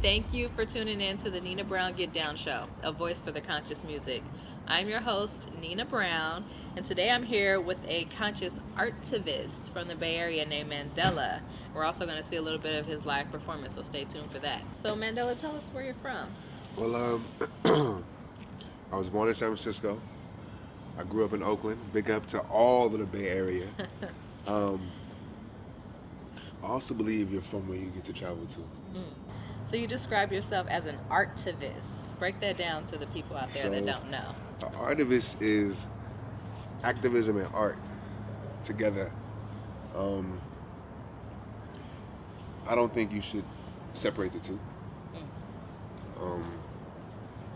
Thank you for tuning in to the Nina Brown Get Down Show, a voice for the conscious music. I'm your host, Nina Brown, and today I'm here with a conscious artivist from the Bay Area named MANDELA. We're also going to see a little bit of his live performance, so stay tuned for that. So MANDELA, tell us where you're from. Well, I was born in San Francisco. I grew up in Oakland. Big up to all of the Bay Area. I also believe you're from where you get to travel to. So you describe yourself as an artivist. Break that down to the people out there that don't know. An artivist is activism and art together. I don't think you should separate the two.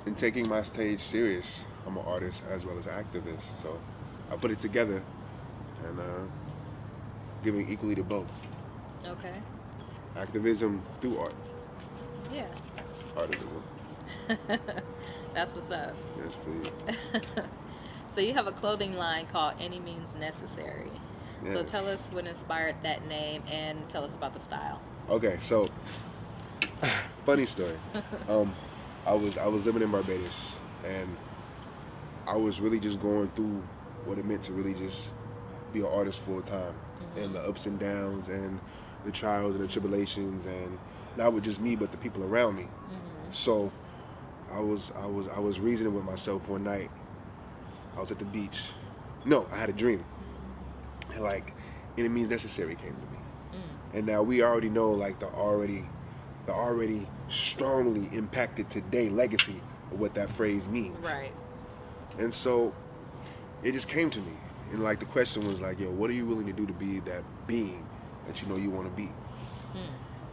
In taking my stage serious, I'm an artist as well as an activist. So I put it together and giving equally to both. Okay. Activism through art. Yeah. Artivism. That's what's up. Yes, please. So you have a clothing line called Any Means Necessary. Yes. So tell us what inspired that name and tell us about the style. Okay, so funny story. I was living in Barbados and I was really just going through what it meant to really just be an artist full time, and the ups and downs and the trials and the tribulations, and not with just me but the people around me. So I was reasoning with myself one night. I was at the beach. No, I had a dream. And like Any Means Necessary came to me. And now we already know like the already strongly impacted today legacy of what that phrase means. Right. And so it just came to me. And like the question was like, yo, what are you willing to do to be that being that you know you want to be?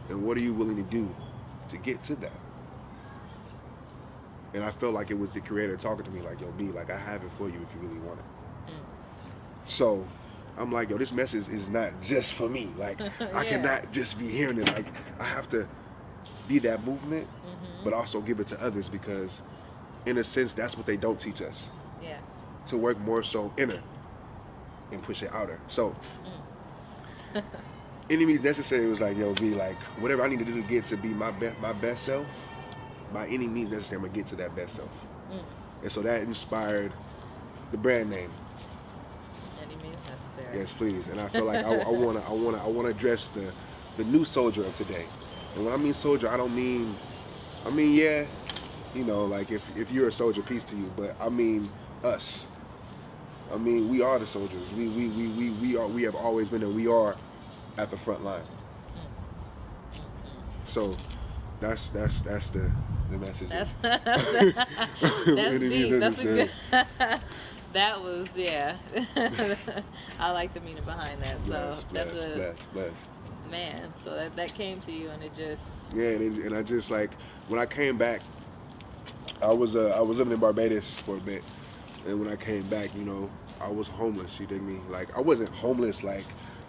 And what are you willing to do to get to that? And I felt like it was the creator talking to me like, yo, B, like I have it for you if you really want it. So I'm like, yo, this message is not just for me. Like I cannot just be hearing this. Like I have to be that movement, but also give it to others, because in a sense, that's what they don't teach us. Yeah. To work more so inner and push it outer. So Any Means Necessary was like, yo, be like, whatever I need to do to get to be my best self, by any means necessary, I'm gonna get to that best self. And so that inspired the brand name. Any Means Necessary. Yes, please. And I feel like I wanna address the new soldier of today. And when I mean soldier, I mean yeah, you know, like if you're a soldier, peace to you. But I mean us. I mean we are the soldiers. We have always been, and we are at the front line. So that's the message. That's deep. That's a good. That was, yeah. I like the meaning behind that. So that's bless. Man, so that came to you, and it just. Yeah, and I just like when I came back, I was living in Barbados for a bit, and when I came back, you know, I was homeless. You dig me? Like I wasn't homeless, like,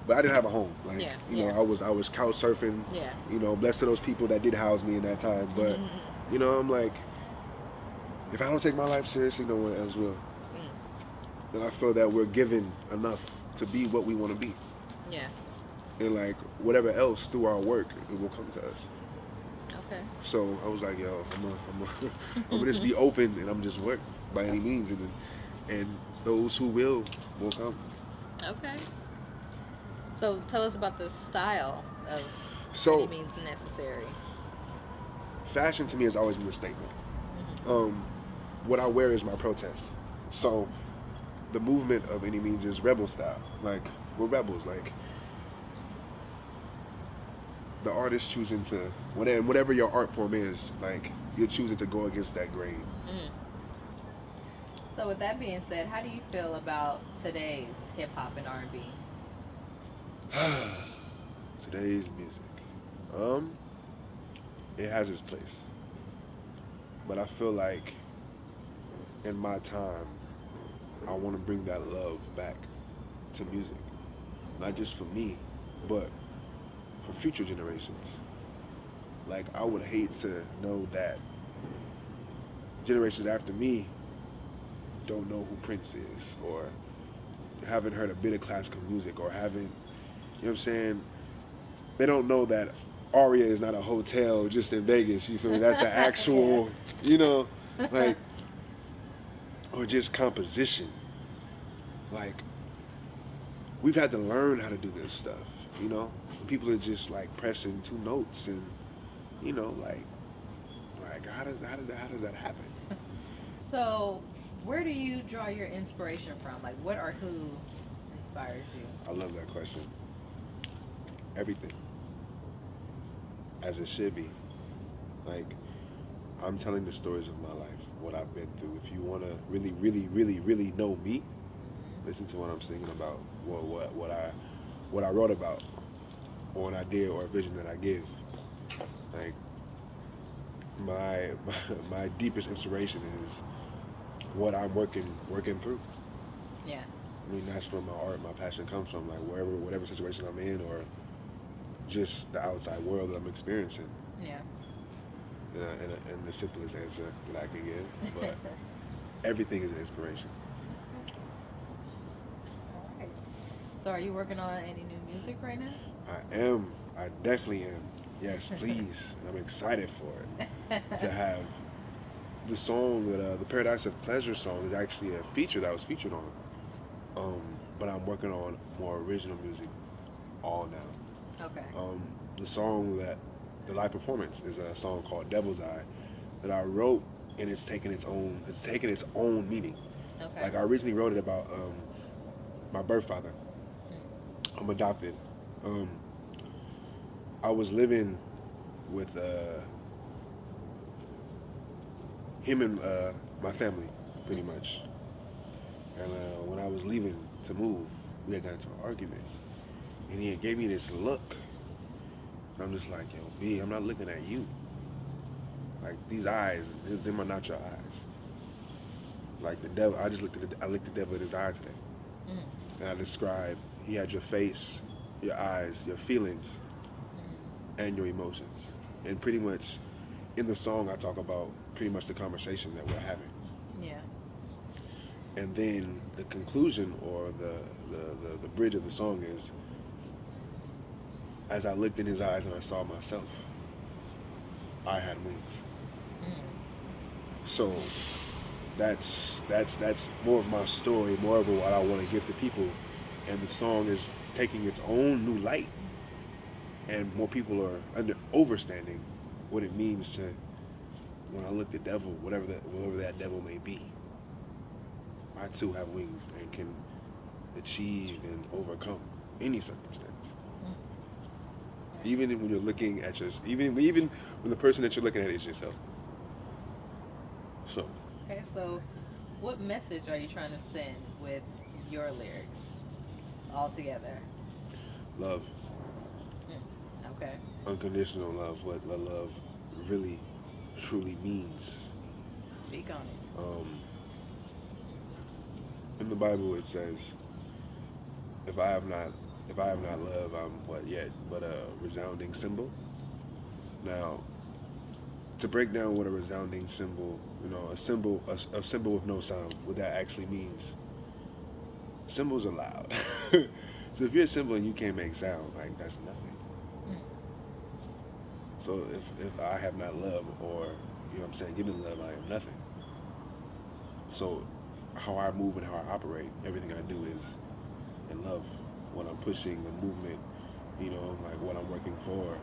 but I didn't have a home. Like you know, I was couch surfing. Yeah. You know, blessed to those people that did house me in that time. But you know, I'm like, if I don't take my life seriously, no one else will. And I feel that we're given enough to be what we want to be. Yeah. And like whatever else through our work, it will come to us. Okay. So I was like, yo, I'm gonna just be open, and I'm just work by any means, and those who will come. Okay. So tell us about the style of Any Means Necessary. Fashion to me has always been a statement. What I wear is my protest. So the movement of Any Means is rebel style. Like we're rebels. Like the artist choosing to whatever your art form is, like you're choosing to go against that grain. Mm. So with that being said, how do you feel about today's hip hop and R&B? Today's music, it has its place, but I feel like in my time, I want to bring that love back to music, not just for me, but for future generations. Like, I would hate to know that generations after me don't know who Prince is, or haven't heard a bit of classical music, or haven't, you know what I'm saying? They don't know that Aria is not a hotel just in Vegas, you feel me? That's an actual, you know, like, or just composition. Like, we've had to learn how to do this stuff, you know? People are just like pressing two notes and, you know, like how does that happen? So, where do you draw your inspiration from? Like, what or who inspires you? I love that question. Everything. As it should be. Like, I'm telling the stories of my life, what I've been through. If you want to really, really, really, really know me, listen to what I'm singing about, what I wrote about, or an idea or a vision that I give. Like, my deepest inspiration is what I'm working through. Yeah. I mean, that's where my art, my passion comes from. Like, whatever situation I'm in, or just the outside world that I'm experiencing. Yeah. And the simplest answer that I can give, but everything is an inspiration. All right. So, are you working on any new music right now? I am. I definitely am. Yes, please. And I'm excited for it. To have the song that the Paradise of Pleasure song is actually a feature that I was featured on. But I'm working on more original music all now. Okay. The song that the live performance is a song called Devil's Eye that I wrote, and it's taking its own meaning. Okay. Like, I originally wrote it about my birth father. I'm adopted. I was living with him and my family, pretty much. And when I was leaving to move, we had got into an argument. And he gave me this look. And I'm just like, yo, B, I'm not looking at you. Like, these eyes, them are not your eyes. Like, the devil, I looked the devil in his eye today. Mm. And I described, he had your face, your eyes, your feelings, and your emotions. And pretty much in the song, I talk about pretty much the conversation that we're having. Yeah. And then the conclusion, or the bridge of the song is, as I looked in his eyes and I saw myself, I had wings. Mm. So that's more of my story, more of what I want to give to people. And the song is taking its own new light, and more people are overstanding what it means to, when I look at the devil, whatever that devil may be, I too have wings and can achieve and overcome any circumstance. Even when you're looking at even when the person that you're looking at is yourself. So. Okay, so what message are you trying to send with your lyrics altogether? Love. Okay. Unconditional love. What love really, truly means. Speak on it. In the Bible it says, if I have not love, I'm what yet but a resounding cymbal. Now, to break down what a resounding cymbal, a cymbal with no sound, what that actually means. Cymbals are loud. So if you're a cymbal and you can't make sound, like, that's nothing. So if I have not love, or, given love, I am nothing. So how I move and how I operate, everything I do is in love. What I'm pushing, the movement, like what I'm working for,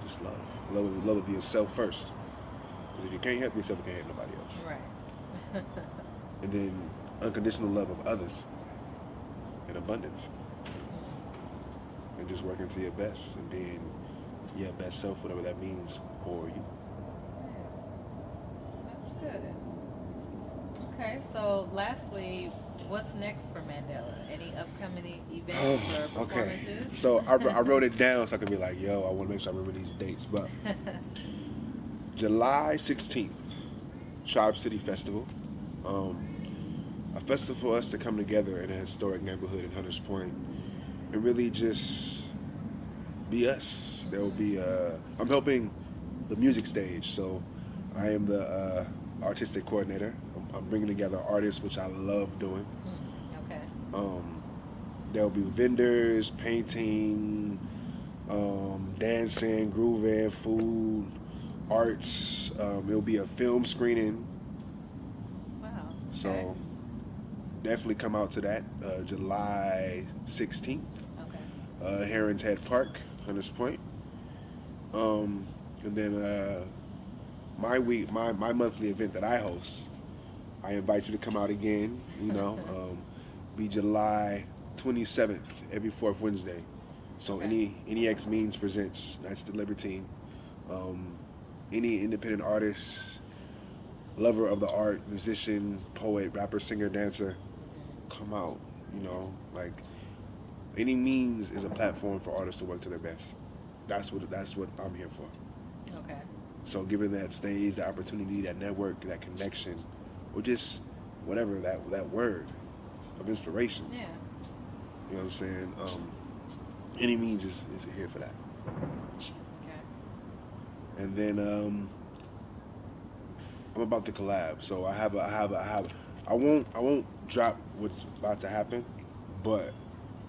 just love. Love of yourself first. Because if you can't help yourself, you can't help nobody else. Right. And then unconditional love of others in abundance. and just working to your best and being your best self, whatever that means for you. That's good. Okay, so lastly, what's next for Mandela? Any upcoming events or Okay. performances? So I wrote it down so I could be like, yo, I want to make sure I remember these dates. But July 16th, Tribe City Festival. A festival for us to come together in a historic neighborhood in Hunters Point and really just be us. There will be, I'm helping the music stage, so I am the artistic coordinator. I'm bringing together artists, which I love doing. Okay. There'll be vendors, painting, dancing, grooving, food, arts. It'll be a film screening. Wow. Okay. So definitely come out to that, July 16th, Heron's Head Park, Hunters Point. And then my monthly event that I host, I invite you to come out again, be July 27th, every fourth Wednesday. So any X Means presents, that's the Libertine. Any independent artist, lover of the art, musician, poet, rapper, singer, dancer, come out, like any means is a platform for artists to work to their best. That's what I'm here for. Okay. So given that stage, that opportunity, that network, that connection, or just whatever, that word of inspiration. Yeah. You know what I'm saying? Any means is here for that. Okay. And then I'm about to collab. So I won't drop what's about to happen, but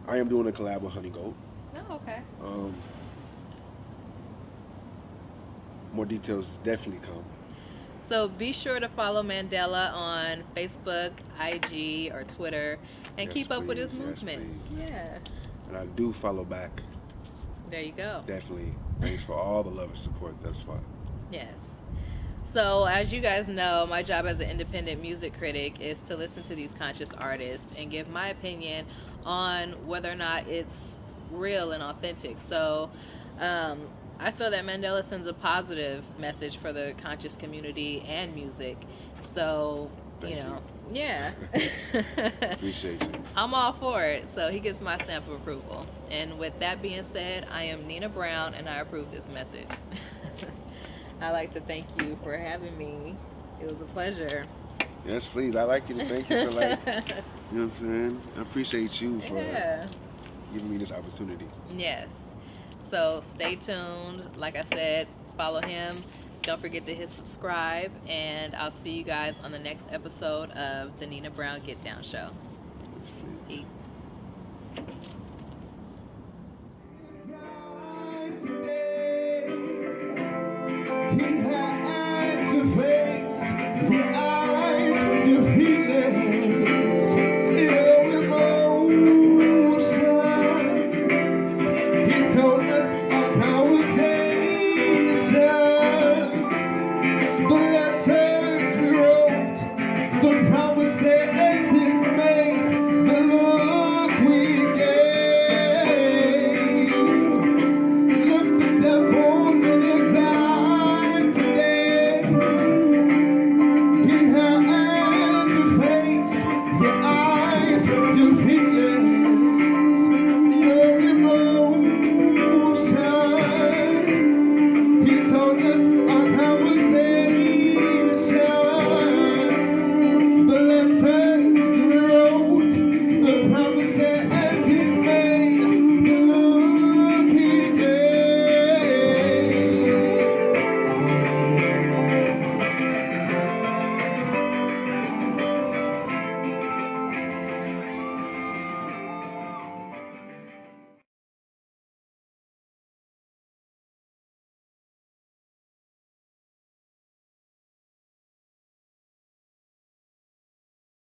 I am doing a collab with Honey Gold. Oh, okay. More details definitely come. So be sure to follow Mandela on Facebook, IG, or Twitter, and Yes, keep up with please. his movements. Yes, Yeah. And I do follow back. There you go. Definitely. Thanks for all the love and support thus far. Yes. So, as you guys know, my job as an independent music critic is to listen to these conscious artists and give my opinion on whether or not it's real and authentic. So, I feel that Mandela sends a positive message for the conscious community and music. So, Thank you. Yeah. Appreciate you. I'm all for it. So he gets my stamp of approval. And with that being said, I am Nina Brown and I approve this message. I'd like to thank you for having me. It was a pleasure. Yes, please. I like you to thank you for you know what I'm saying? I appreciate you for giving me this opportunity. Yes. So stay tuned. Like I said, follow him. Don't forget to hit subscribe. And I'll see you guys on the next episode of the Nina Brown Get Down Show. Yes, please. Peace.